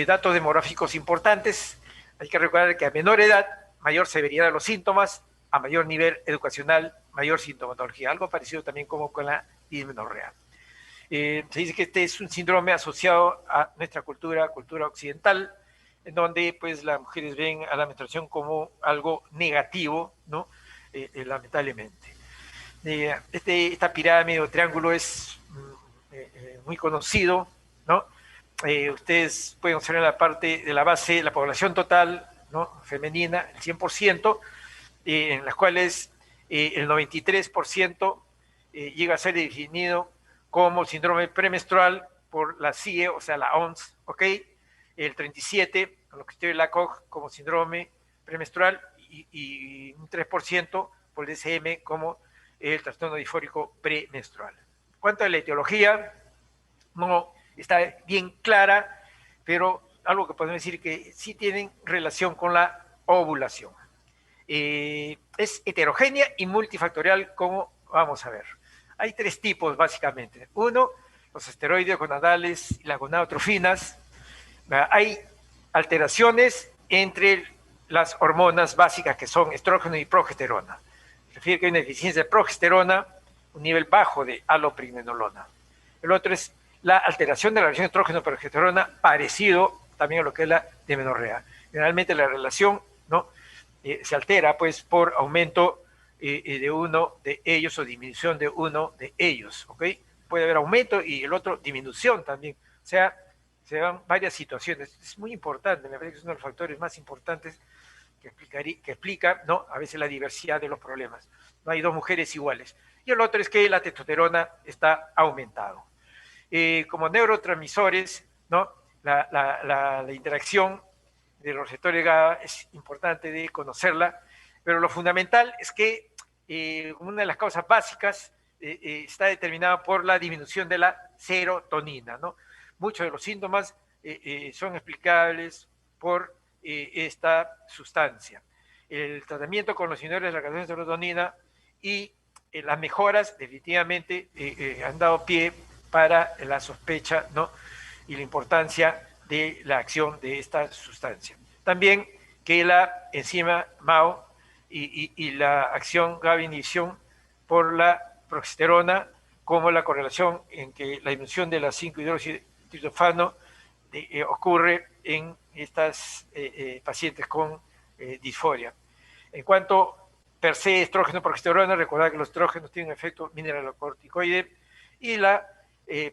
datos demográficos importantes, hay que recordar que a menor edad, mayor severidad de los síntomas, a mayor nivel educacional, mayor sintomatología, algo parecido también como con la dismenorrea. Se dice que este es un síndrome asociado a nuestra cultura occidental, en donde pues las mujeres ven a la menstruación como algo negativo, ¿no? Lamentablemente. Esta pirámide o triángulo es muy conocido, ¿no? Ustedes pueden observar la parte de la base, la población total, ¿no? Femenina, el 100%, en las cuales el 93% llega a ser definido como síndrome premenstrual por la CIE, o sea, la OMS, ¿ok? El 37%, con lo que estoy en la COG, como síndrome premenstrual, y un 3% por el DSM como el trastorno disfórico premenstrual. En cuanto a la etiología, no está bien clara, pero algo que podemos decir que sí tienen relación con la ovulación. Es heterogénea y multifactorial, como vamos a ver. Hay tres tipos, básicamente. Uno, los esteroides gonadales y las gonadotrofinas. Hay alteraciones entre las hormonas básicas que son estrógeno y progesterona. Refiere que hay una deficiencia de progesterona, un nivel bajo de alopregnenolona. El otro es la alteración de la relación estrógeno-progesterona, parecido también a lo que es la dismenorrea. Generalmente la relación, ¿no? Se altera pues por aumento de uno de ellos o disminución de uno de ellos, ¿ok? Puede haber aumento y el otro disminución también. O sea, se dan varias situaciones. Es muy importante, me parece que es uno de los factores más importantes que explica, ¿no? A veces la diversidad de los problemas. No hay dos mujeres iguales. Y el otro es que la testosterona está aumentado. Como neurotransmisores, ¿no? La interacción de los receptores GABA es importante de conocerla, pero lo fundamental es que una de las causas básicas está determinada por la disminución de la serotonina, ¿no? Muchos de los síntomas son explicables por esta sustancia. El tratamiento con los inhibidores de la cadena de serotonina y las mejoras definitivamente han dado pie para la sospecha, ¿no? Y la importancia de la acción de esta sustancia. También que la enzima MAO y la acción GABA inhibición por la progesterona, como la correlación en que la disminución de la 5-hidroxitriptofano ocurre en estas pacientes con disforia. En cuanto per se estrógeno progesterona, recordad que los estrógenos tienen un efecto mineralocorticoide y la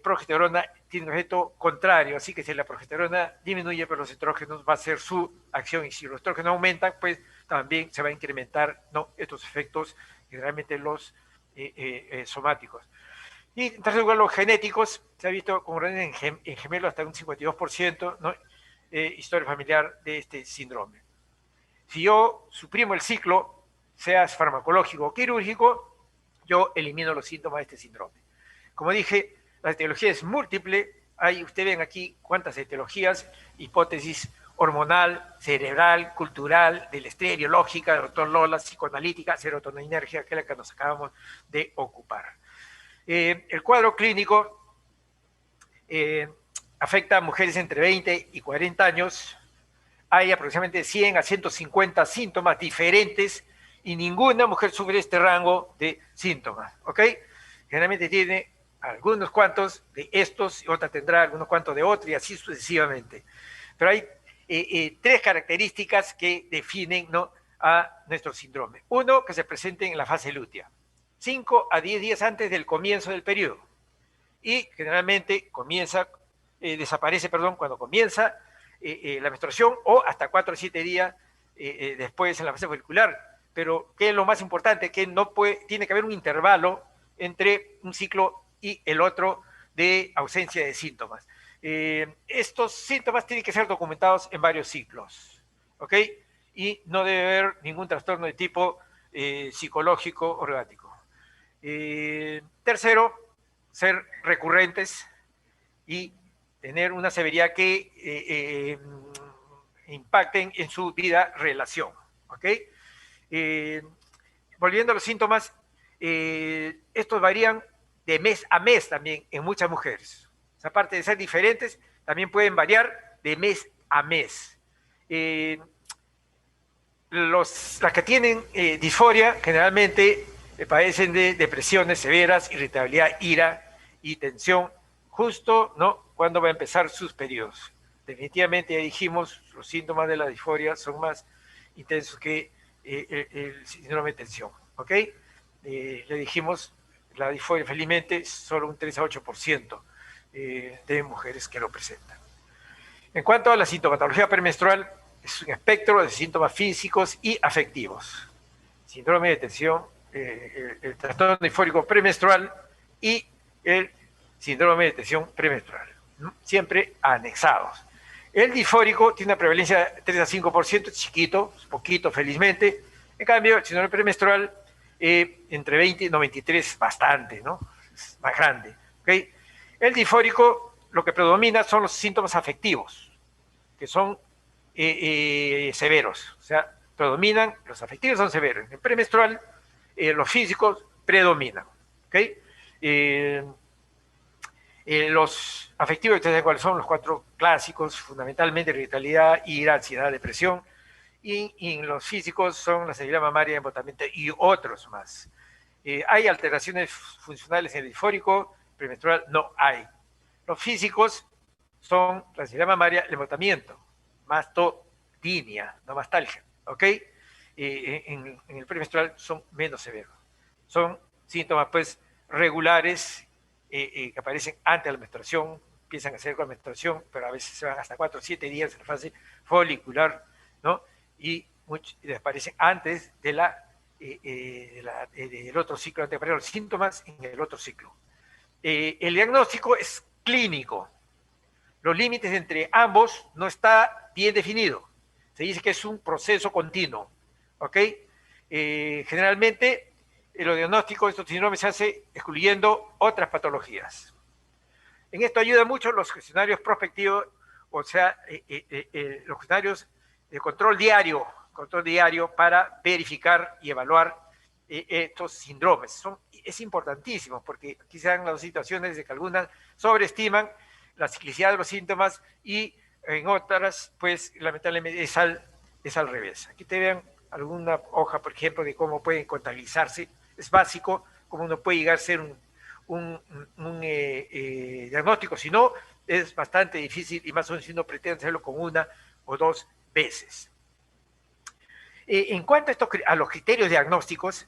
progesterona tiene un efecto contrario, así que si la progesterona disminuye, pero los estrógenos va a ser su acción, y si los estrógenos aumentan, pues también se va a incrementar, ¿no? Estos efectos, generalmente los somáticos. Y en tercer lugar, los genéticos, se ha visto como en gemelos hasta un 52%, ¿no? Historia familiar de este síndrome. Si yo suprimo el ciclo, sea farmacológico o quirúrgico, yo elimino los síntomas de este síndrome. Como dije, la etiología es múltiple. Ahí ustedes ven aquí cuántas etiologías, hipótesis hormonal, cerebral, cultural, del estrés, biológica, del doctor Lola, psicoanalítica, serotoninérgica, que es la que nos acabamos de ocupar. El cuadro clínico afecta a mujeres entre 20 y 40 años. Hay aproximadamente 100 a 150 síntomas diferentes y ninguna mujer sufre este rango de síntomas, ¿ok? Generalmente tiene algunos cuantos de estos y otra tendrá algunos cuantos de otros y así sucesivamente. Pero hay tres características que definen, ¿no?, a nuestro síndrome. Uno, que se presenten en la fase lútea, 5 a 10 días antes del comienzo del periodo. Y generalmente desaparece cuando comienza la menstruación o hasta 4 o 7 días después en la fase folicular. Pero, ¿qué es lo más importante? Que tiene que haber un intervalo entre un ciclo y el otro de ausencia de síntomas. Estos síntomas tienen que ser documentados en varios ciclos, ¿ok? Y no debe haber ningún trastorno de tipo psicológico o orgánico. Tercero, ser recurrentes y tener una severidad que impacten en su vida relación, ¿ok? Volviendo a los síntomas, estos varían de mes a mes también en muchas mujeres. O sea, aparte de ser diferentes, también pueden variar de mes a mes. Las que tienen disforia generalmente padecen de depresiones severas, irritabilidad, ira y tensión, justo, ¿no?, cuando va a empezar sus periodos. Definitivamente, ya dijimos, los síntomas de la disforia son más intensos que el síndrome de tensión, ¿ok? Le dijimos la disforia, felizmente, solo un 3 a 8% de mujeres que lo presentan. En cuanto a la sintomatología premenstrual, es un espectro de síntomas físicos y afectivos. Síndrome de tensión, el trastorno disfórico premenstrual y el síndrome de tensión premenstrual, ¿no? Siempre anexados. El disfórico tiene una prevalencia de 3 a 5%, chiquito, poquito, felizmente. En cambio, el síndrome premenstrual, entre 20 y 93, bastante, ¿no? Es más grande. ¿Okay? El disfórico, lo que predomina son los síntomas afectivos, que son severos. O sea, predominan, los afectivos son severos. En el premenstrual, los físicos predominan. ¿Okay? Los afectivos, ustedes saben cuáles son los 4 clásicos, fundamentalmente irritabilidad, ira, ansiedad, depresión, y en los físicos son la sensibilidad mamaria, embotamiento y otros más. ¿Hay alteraciones funcionales en el disfórico premenstrual? No hay. Los físicos son la sensibilidad mamaria, el embotamiento, mastodinia, no mastalgia, ¿ok? En el premenstrual son menos severos. Son síntomas, pues, regulares, que aparecen antes de la menstruación, empiezan a hacer con la menstruación, pero a veces se van hasta 4 o 7 días en la fase folicular, ¿no? Y desaparecen antes de del otro ciclo, antes de aparecer los síntomas en el otro ciclo. El diagnóstico es clínico. Los límites entre ambos no está bien definido. Se dice que es un proceso continuo, ¿ok? Generalmente, el diagnóstico de estos síndromes se hace excluyendo otras patologías. En esto ayudan mucho los cuestionarios prospectivos, o sea, los cuestionarios de control diario para verificar y evaluar estos síndromes. Es importantísimo porque aquí se dan las situaciones de que algunas sobreestiman la ciclicidad de los síntomas y en otras, pues, lamentablemente es al revés. Aquí te vean alguna hoja, por ejemplo, de cómo pueden contabilizarse. Es básico, cómo uno puede llegar a ser un diagnóstico. Si no, es bastante difícil y más o menos si uno pretende hacerlo con 1 o 2 veces. En cuanto a los criterios diagnósticos,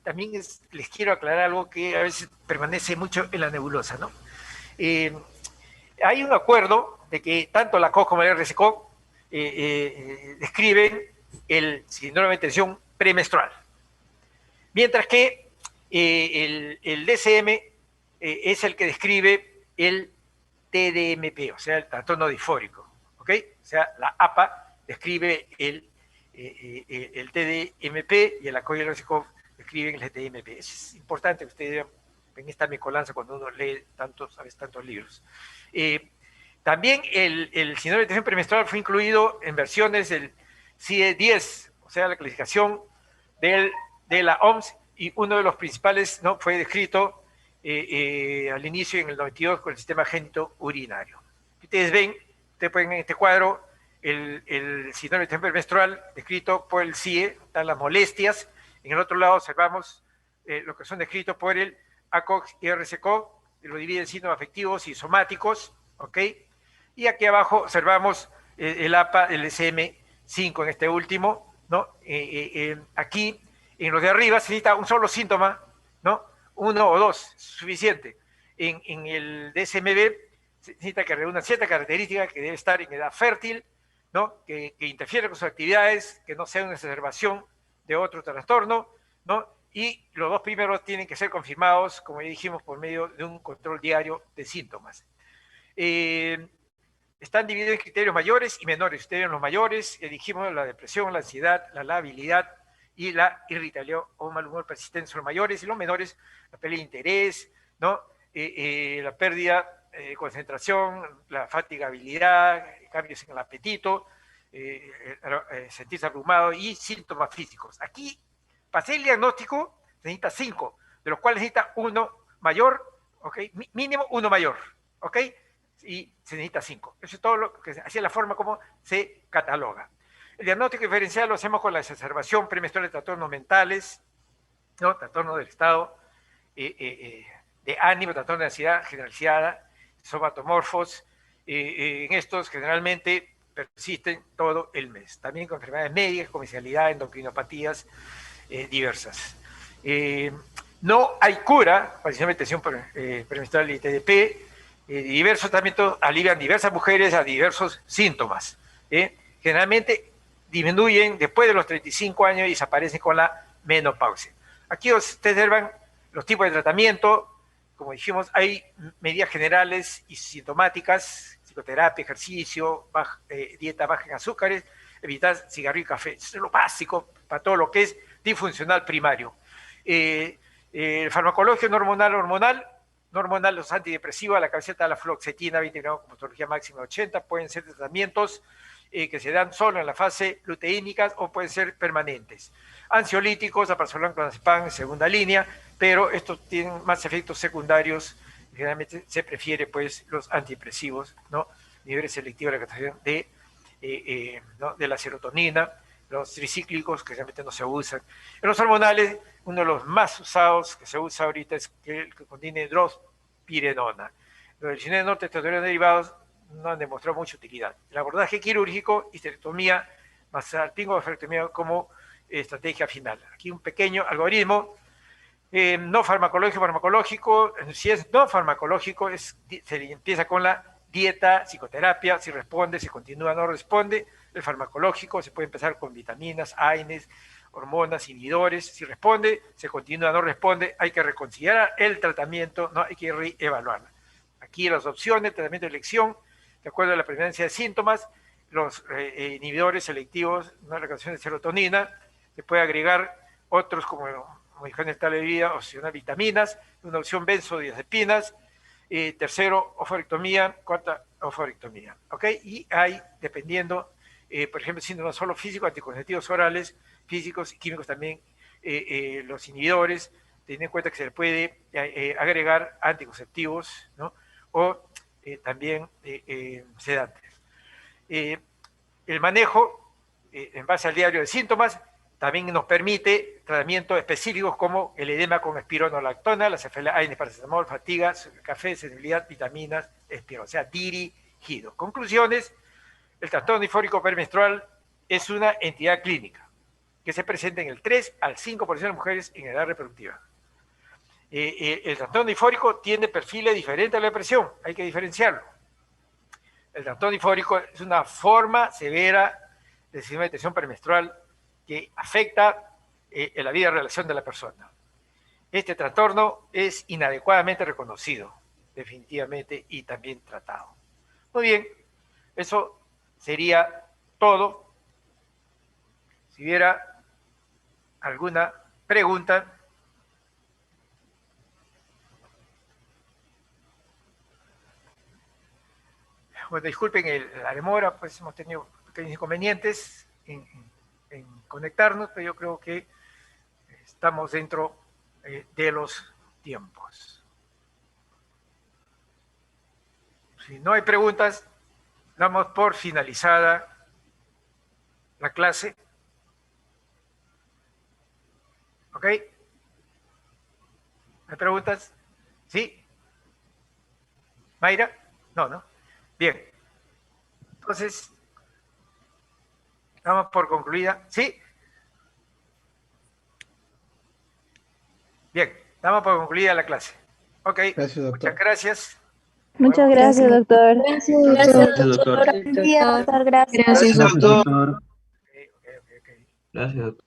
también les quiero aclarar algo que a veces permanece mucho en la nebulosa, ¿no? Hay un acuerdo de que tanto la COG como el RCCO describen el síndrome de tensión premenstrual, mientras que el DSM es el que describe el TDMP, o sea, el trastorno disfórico, ¿ok? O sea, la APA describe el TDMP y el ACOG y el RCCO describen el TDMP. Es importante que ustedes en esta mecolanza cuando uno lee tantos libros. También el síndrome de tensión premenstrual fue incluido en versiones del CIE-10, o sea, la clasificación de la OMS, y uno de los principales, ¿no?, fue descrito al inicio en el 92 con el sistema génito urinario. Ustedes ven, ustedes pueden en este cuadro el síndrome de tensión premenstrual descrito por el CIE, están las molestias. En el otro lado observamos lo que son descritos por el ACOG y RCCO, lo dividen en síntomas afectivos y somáticos, ¿ok? Y aquí abajo observamos el APA, el SM5 en este último, ¿no? Aquí, en los de arriba, se necesita un solo síntoma, ¿no? 1 o 2, es suficiente. En el DSMB se necesita que reúna cierta característica, que debe estar en edad fértil, ¿no? Que interfiere con sus actividades, que no sea una exacerbación de otro trastorno, ¿no? Y los 2 primeros tienen que ser confirmados, como ya dijimos, por medio de un control diario de síntomas. Están divididos en criterios mayores y menores. Ustedes en los mayores dijimos la depresión, la ansiedad, la labilidad y la irritabilidad o mal humor persistente son los mayores, y los menores, la pérdida de interés, ¿no? La pérdida de concentración, la fatigabilidad, cambios en el apetito, sentirse abrumado y síntomas físicos. Aquí, para hacer el diagnóstico, se necesita 5, de los cuales necesita 1 mayor, ¿ok? Mínimo 1 mayor, ¿ok? Y se necesita 5. Eso es todo lo que así es la forma como se cataloga. El diagnóstico diferencial lo hacemos con la exacerbación premenstrual de trastornos mentales, ¿no? Trastorno del estado de ánimo, trastorno de ansiedad generalizada, somatomorfos. En estos generalmente persisten todo el mes. También con enfermedades médicas, comercialidad, endocrinopatías diversas. No hay cura para el síndrome de tensión premenstrual y TDP. Diversos tratamientos alivian diversas mujeres a diversos síntomas. Generalmente disminuyen después de los 35 años y desaparecen con la menopausia. Aquí ustedes observan los tipos de tratamiento. Como dijimos, hay medidas generales y sintomáticas: psicoterapia, ejercicio, dieta baja en azúcares, evitar cigarrillo y café. Eso es lo básico para todo lo que es disfuncional primario. El farmacologio hormonal, los antidepresivos, la cabeceta de la fluoxetina, 20 gramos con patología máxima 80, pueden ser tratamientos que se dan solo en la fase luteínica o pueden ser permanentes. Ansiolíticos, alprazolam, clonazepam en segunda línea, pero estos tienen más efectos secundarios. Generalmente se prefiere pues los antidepresivos, ¿no? Niveles selectivos de la captación ¿no? de la serotonina, los tricíclicos que realmente no se usan. En los hormonales, uno de los más usados que se usa ahorita es el que contiene drospirenona. Los del norte derivados no han demostrado mucha utilidad. El abordaje quirúrgico, histerectomía, vasalpingo o oferectomía como estrategia final. Aquí un pequeño algoritmo. No farmacológico, si es no farmacológico, se empieza con la dieta, psicoterapia, si responde, si continúa, no responde. El farmacológico se puede empezar con vitaminas, AINES, hormonas, inhibidores. Si responde, se continúa, no responde, hay que reconsiderar el tratamiento, no hay que reevaluarlo. Aquí las opciones, tratamiento de elección, de acuerdo a la presencia de síntomas, los inhibidores selectivos, ¿no? La recaptación de serotonina, se puede agregar otros como modificación estable de vida, opcional vitaminas, una opción benzodiazepinas, tercero, oforectomía, cuarta, oforectomía, ¿ok? Y hay, dependiendo, por ejemplo, síntomas solo físicos, anticonceptivos orales, físicos y químicos también, los inhibidores, teniendo en cuenta que se le puede agregar anticonceptivos, ¿no? O también sedantes. El manejo, en base al diario de síntomas, también nos permite tratamientos específicos como el edema con espironolactona, la cefalea, paracetamol, fatiga, café, sensibilidad, vitaminas, o sea, dirigido. Conclusiones: el trastorno disfórico premenstrual es una entidad clínica que se presenta en el 3 al 5% de mujeres en edad reproductiva. El trastorno disfórico tiene perfiles diferentes a la depresión, hay que diferenciarlo. El trastorno disfórico es una forma severa de síndrome de tensión premenstrual que afecta en la vida de relación de la persona. Este trastorno es inadecuadamente reconocido, definitivamente, y también tratado. Muy bien, eso sería todo. Si hubiera alguna pregunta. Bueno, disculpen la demora, pues hemos tenido pequeños inconvenientes en conectarnos, pero yo creo que estamos dentro de los tiempos. Si no hay preguntas, damos por finalizada la clase. ¿Ok? ¿Hay preguntas? ¿Sí? ¿Mayra? No, ¿no? Bien. Entonces, damos por concluida. ¿Sí? Bien, damos por concluida la clase. Ok, Gracias, doctor. muchas gracias. Muchas gracias, doctor. Gracias, doctor. Buen día, doctor. Gracias. Gracias, doctor. Ok. Gracias, doctor.